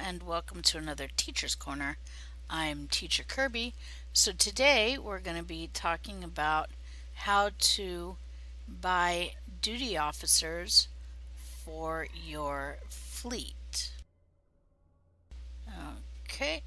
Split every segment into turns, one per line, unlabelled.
and welcome to another Teacher's Corner. I'm Teacher Kirby. So today we're going to be talking about how to buy duty officers for your fleet. Okay,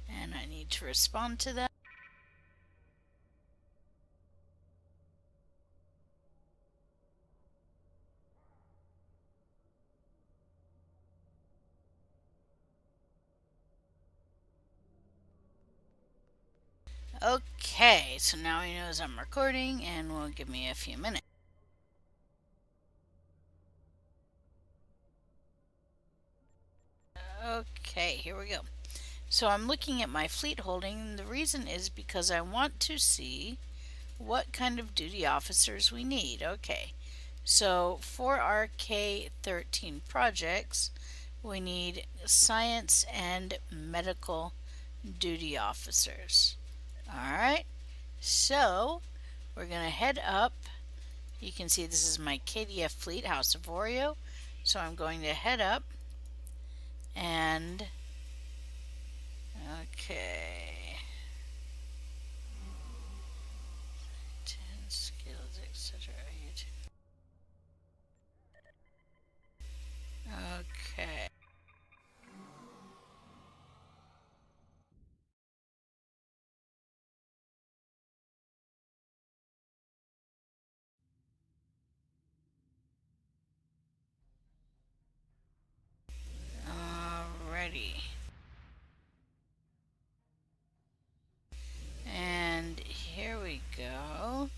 and I need to respond to that. Okay, so now he knows I'm recording and will give me a few minutes. Okay, here we go. So I'm looking at my fleet holding, and the reason is because I want to see what kind of duty officers we need. Okay, so for our K-13 projects, we need science and medical duty officers. Alright, so we're going to head up. You can see this is my KDF fleet, House of Oreo. So I'm going to head up and okay. 10 skills, etc. Okay. Alrighty. And here we go.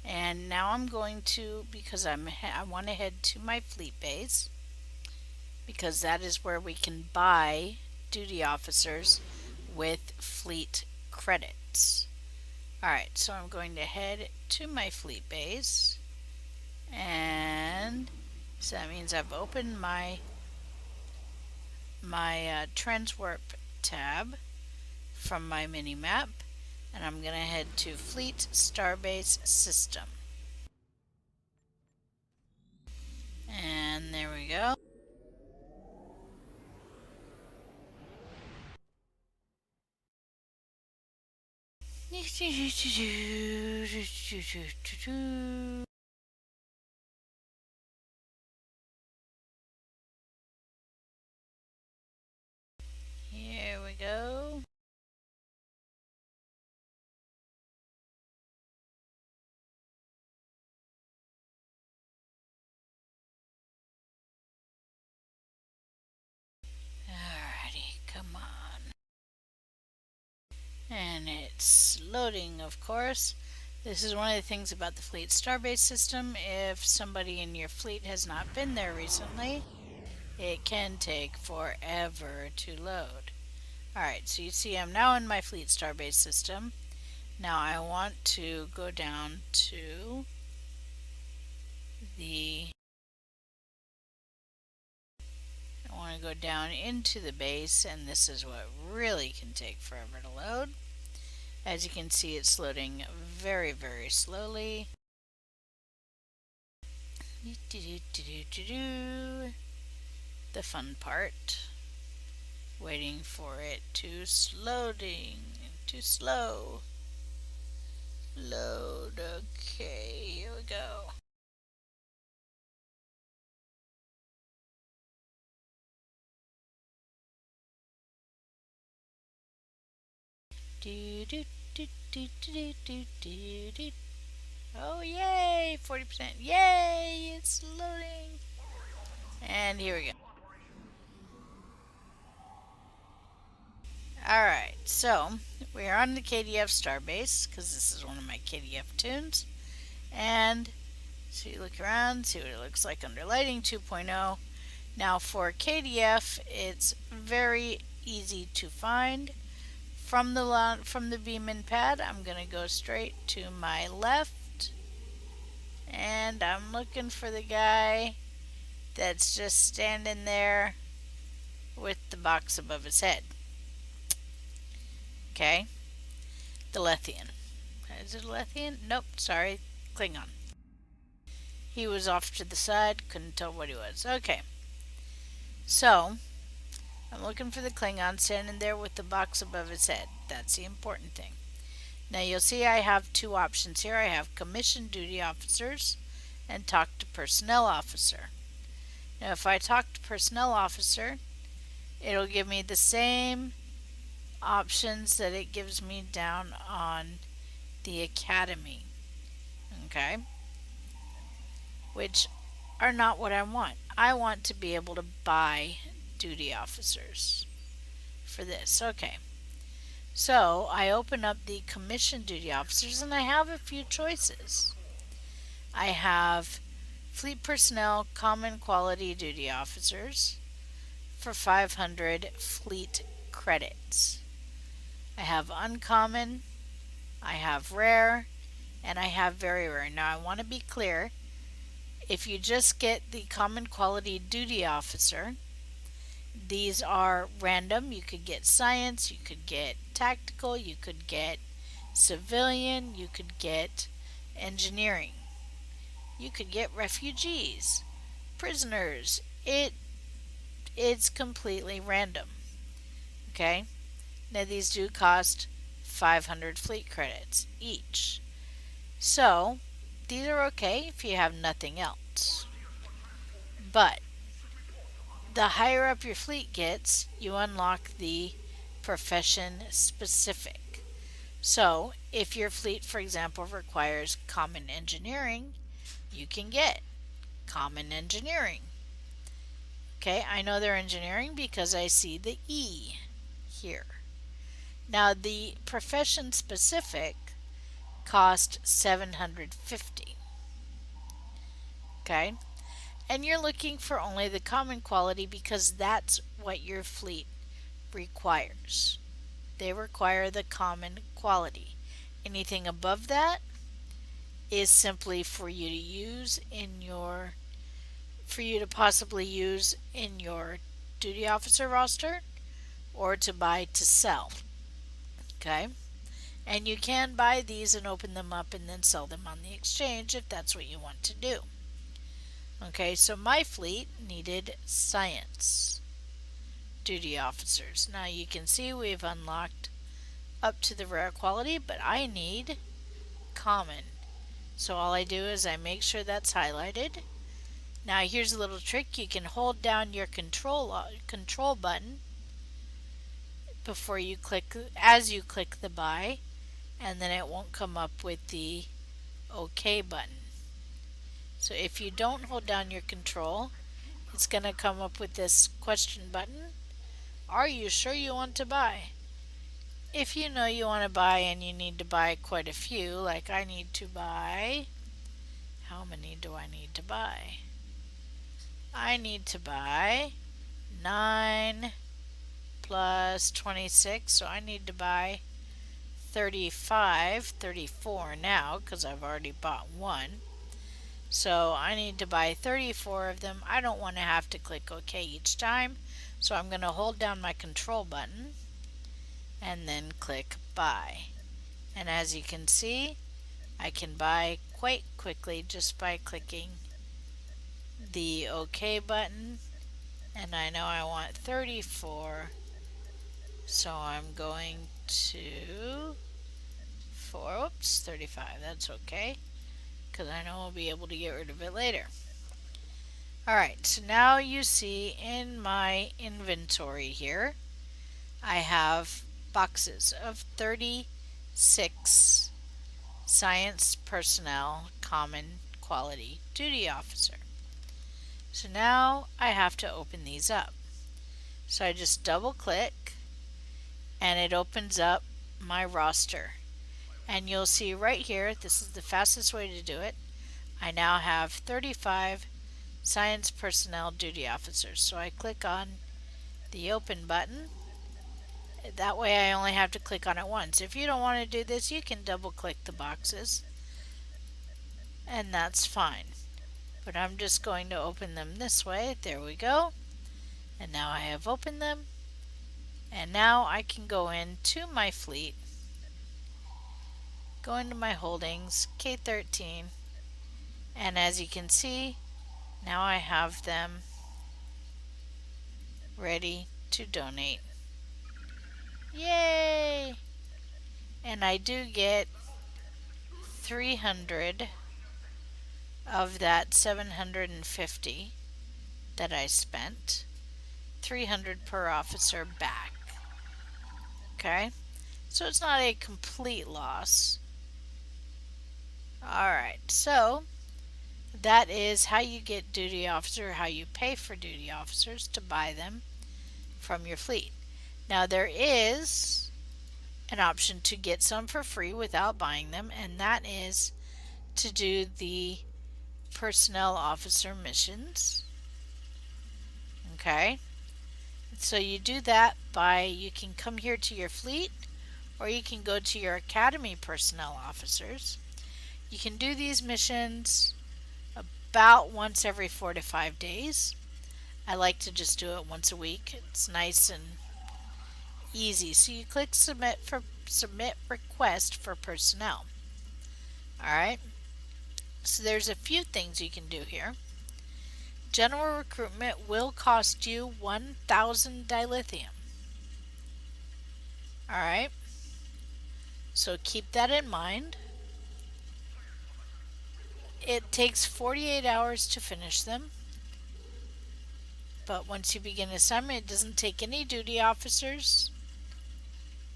And now I'm going to, because I want to head to my fleet base, because that is where we can buy duty officers with fleet credits. Alright, so I'm going to head to my fleet base, and so that means I've opened my Transwarp tab from my mini map, and I'm going to head to Fleet Starbase System. And there we go. Here we go. Alrighty, come on. And it's loading, of course. This is one of the things about the Fleet Starbase system. If somebody in your fleet has not been there recently, it can take forever to load. Alright, so you see I'm now in my Fleet Starbase system. Now I want to go down to I want to go down into the base, and this is what really can take forever to load. As you can see, it's loading very, very slowly. The fun part. Waiting for it to slow. Load. Okay, here we go. Oh, yay! 40%. Yay! It's loading. And here we go. Alright, so we are on the KDF Starbase, because this is one of my KDF tunes. And so you look around, see what it looks like under Lighting 2.0. Now for KDF, it's very easy to find. From the beam-in pad, I'm going to go straight to my left. And I'm looking for the guy that's just standing there with the box above his head. Okay, the Lethian. Is it a Lethian? Nope, sorry, Klingon. He was off to the side, couldn't tell what he was. Okay, So, I'm looking for the Klingon standing there with the box above his head. That's the important thing. Now you'll see I have two options here. I have commissioned duty officers and talk to personnel officer. Now if I talk to personnel officer, it'll give me the same options that it gives me down on the academy. Okay? Which are not what I want. I want to be able to buy duty officers for this. Okay. So I open up the commissioned duty officers and I have a few choices. I have fleet personnel common quality duty officers for 500 fleet credits. I have uncommon, I have rare, and I have very rare. Now I want to be clear, if you just get the common quality duty officer, these are random. You could get science, you could get tactical, you could get civilian, you could get engineering, you could get refugees, prisoners. It's completely random. Okay? Now these do cost 500 fleet credits each. So, these are okay if you have nothing else. But the higher up your fleet gets, you unlock the profession specific. So, if your fleet, for example, requires common engineering, you can get common engineering. Okay, I know they're engineering because I see the E here. Now, the profession specific cost 750. Okay, and you're looking for only the common quality because that's what your fleet requires. They require the common quality. Anything above that is simply for you to use in your for you to possibly use in your duty officer roster or to buy to sell. Okay? And you can buy these and open them up and then sell them on the exchange if that's what you want to do. Okay, so my fleet needed science duty officers. Now you can see we've unlocked up to the rare quality, but I need common. So all I do is I make sure that's highlighted. Now here's a little trick. You can hold down your control button before you click as you click the buy, and then it won't come up with the OK button. So if you don't hold down your control, it's going to come up with this question button. Are you sure you want to buy? If you know you want to buy and you need to buy quite a few, like I need to buy, how many do I need to buy? I need to buy 9 plus 26, so I need to buy 34 now because I've already bought one. So I need to buy 34 of them. I don't want to have to click OK each time, so I'm going to hold down my control button and then click buy. And as you can see, I can buy quite quickly just by clicking the OK button, and I know I want 34, so I'm going to 35. That's okay because I know I'll be able to get rid of it later. Alright, so now you see in my inventory here I have boxes of 36 science personnel common quality duty officer. So now I have to open these up. So I just double click and it opens up my roster. And you'll see right here, this is the fastest way to do it. I now have 35 science personnel duty officers. So I click on the open button. That way I only have to click on it once. If you don't want to do this, you can double click the boxes and that's fine. But I'm just going to open them this way. There we go. And now I have opened them. And now I can go into my fleet, go into my holdings, K13, and as you can see, now I have them ready to donate. Yay! And I do get 300 of that 750 that I spent. 300 per officer back. Okay? So it's not a complete loss. Alright, so that is how you get duty officer, how you pay for duty officers to buy them from your fleet. Now there is an option to get some for free without buying them, and that is to do the personnel officer missions. Okay, so you do that by, you can come here to your fleet, or you can go to your academy personnel officers. You can do these missions about once every 4 to 5 days. I like to just do it once a week. It's nice and easy. So you click submit request for personnel. Alright, so there's a few things you can do here. General recruitment will cost you 1,000 dilithium. Alright, so keep that in mind. It takes 48 hours to finish them, but once you begin assignment, it doesn't take any duty officers.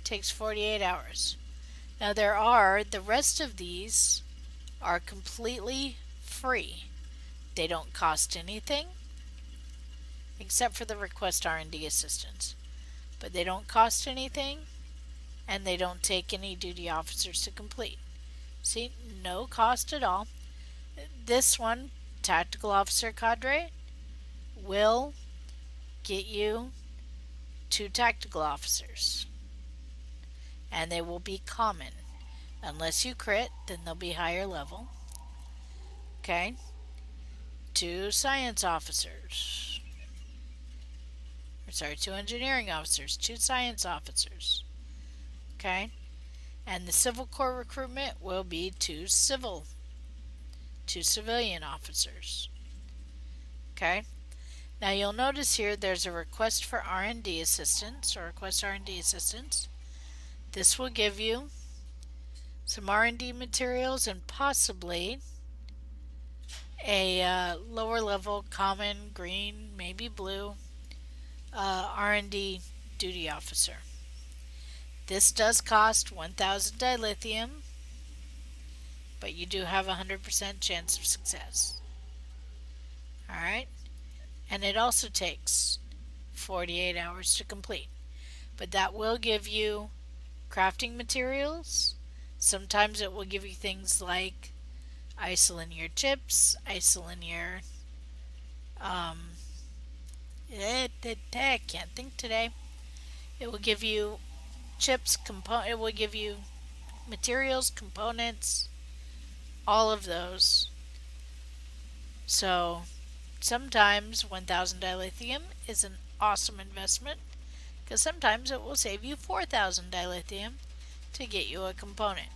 It takes 48 hours. Now the rest of these are completely free. They don't cost anything except for the request R&D assistance, but they don't cost anything and they don't take any duty officers to complete. See, no cost at all. This one, Tactical Officer Cadre, will get you 2 tactical officers, and they will be common. Unless you crit, then they'll be higher level. Okay, 2 science officers. 2 engineering officers, 2 science officers. Okay, and the Civil Corps recruitment will be 2 civilian officers. Okay, now you'll notice here there's a request for R&D assistance, or request R&D assistance. This will give you some R&D materials and possibly a lower level common green, maybe blue R&D duty officer. This does cost 1,000 dilithium, but you do have a 100% chance of success. Alright, and it also takes 48 hours to complete, but that will give you crafting materials. Sometimes it will give you things like isolinear chips, isolinear I can't think today. It will give you chips, it will give you materials, components, all of those. So sometimes 1,000 dilithium is an awesome investment, because sometimes it will save you 4,000 dilithium to get you a component.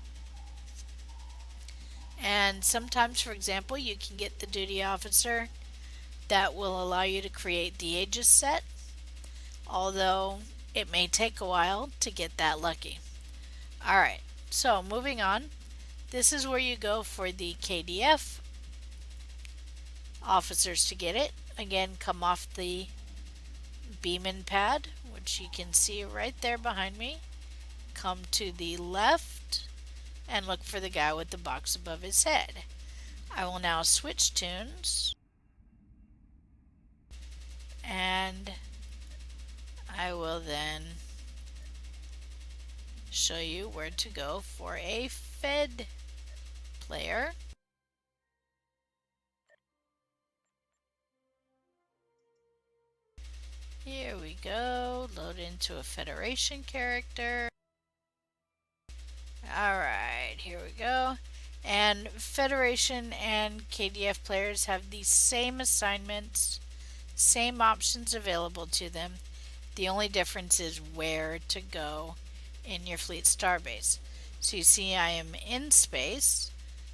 And sometimes, for example, you can get the duty officer that will allow you to create the Aegis set, although it may take a while to get that lucky. Alright, so moving on. This is where you go for the KDF officers to get it. Again, come off the Beeman pad, which you can see right there behind me. Come to the left and look for the guy with the box above his head. I will now switch tunes, and I will then show you where to go for a Fed player. Here we go, load into a Federation character. Alright, here we go. And Federation and KDF players have the same assignments, same options available to them. The only difference is where to go in your fleet starbase. So you see I am in space,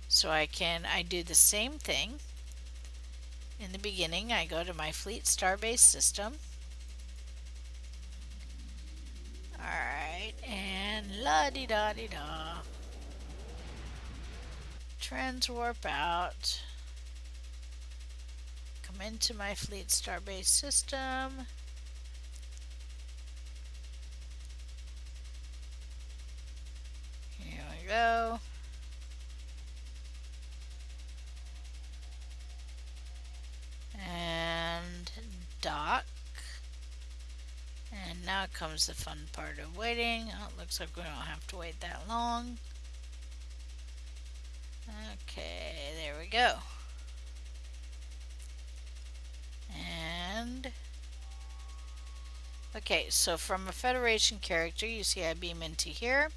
so I do the same thing. In the beginning, I go to my fleet starbase system, La di da di da. Transwarp out. Come into my fleet starbase system. Here we go. And dock. And now comes the fun part of waiting. Oh, it looks like we don't have to wait that long. Okay, there we go. And okay, so from a Federation character, you see I beam into here,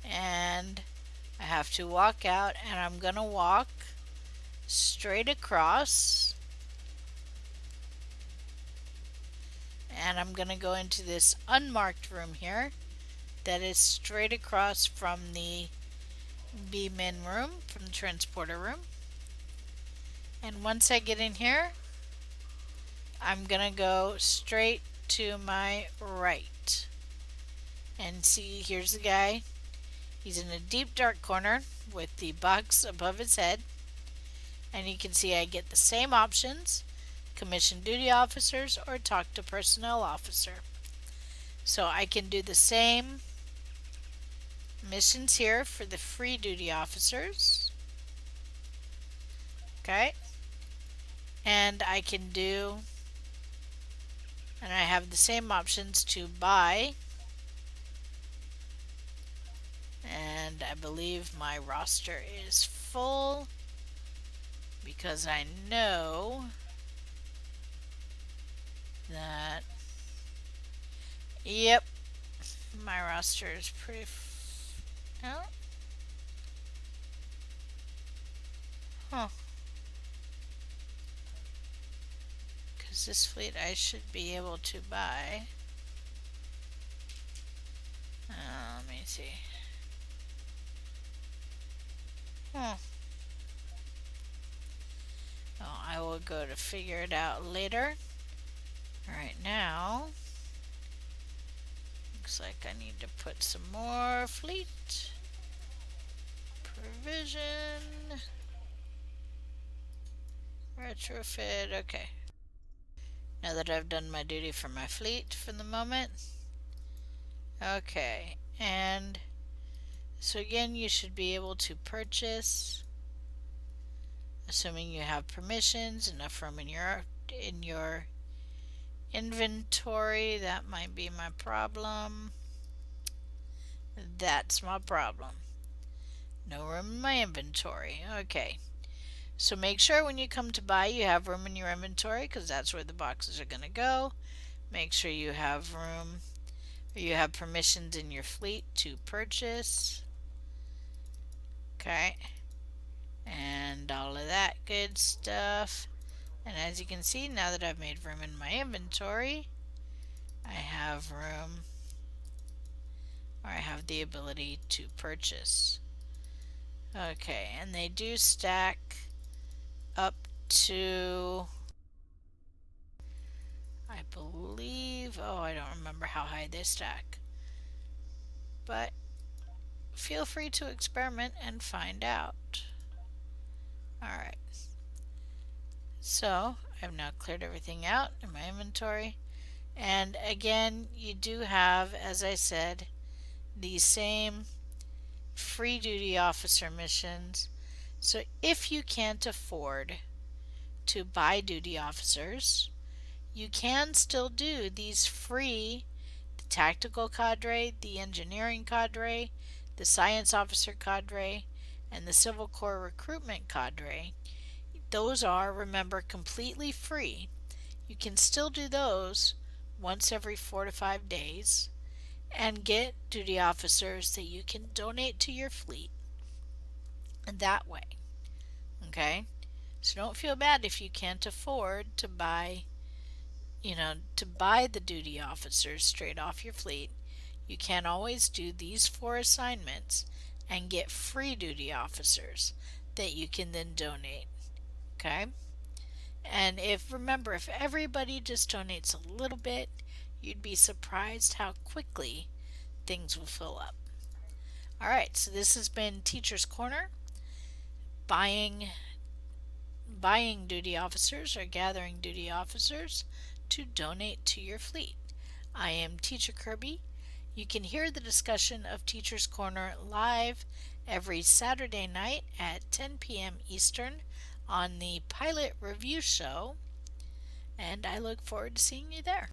and I have to walk out, and I'm gonna walk straight across, and I'm gonna go into this unmarked room here that is straight across from the beam in room, from the transporter room. And once I get in here, I'm gonna go straight to my right. And see, here's the guy. He's in a deep dark corner with the box above his head. And you can see I get the same options: commission duty officers or talk to personnel officer. So I can do the same missions here for the free duty officers. Okay. And I can do, and I have the same options to buy. And I believe my roster is full because I know that, yep, my roster is pretty oh. Huh. Because this fleet I should be able to buy. Let me see. Oh, I will go to figure it out later. Right now, looks like I need to put some more fleet provision. Retrofit, okay. Now that I've done my duty for my fleet for the moment. Okay, and so again, you should be able to purchase, assuming you have permissions, enough room in your inventory. That might be my problem. That's my problem. No room in my inventory. Okay. So make sure when you come to buy, you have room in your inventory, because that's where the boxes are going to go. Make sure you have room, or you have permissions in your fleet to purchase. Okay. And all of that good stuff. And as you can see, now that I've made room in my inventory, I have room, or I have the ability to purchase. Okay, and they do stack up to, I believe, oh, I don't remember how high they stack, but feel free to experiment and find out. Alright, so I've now cleared everything out in my inventory, and again, you do have, as I said, the same free duty officer missions. So if you can't afford to buy duty officers, you can still do these free: the tactical cadre, the engineering cadre, the science officer cadre, and the civil corps recruitment cadre. Those are, remember, completely free. You can still do those once every 4 to 5 days and get duty officers that you can donate to your fleet that way. Okay? So don't feel bad if you can't afford to buy, to buy the duty officers straight off your fleet. You can always do these 4 assignments and get free duty officers that you can then donate. Okay? And remember, if everybody just donates a little bit, you'd be surprised how quickly things will fill up. All right, so this has been Teacher's Corner. Buying duty officers or gathering duty officers to donate to your fleet. I am Teacher Kirby. You can hear the discussion of Teacher's Corner live every Saturday night at 10 p.m. Eastern on the Pilot Review Show, and I look forward to seeing you there.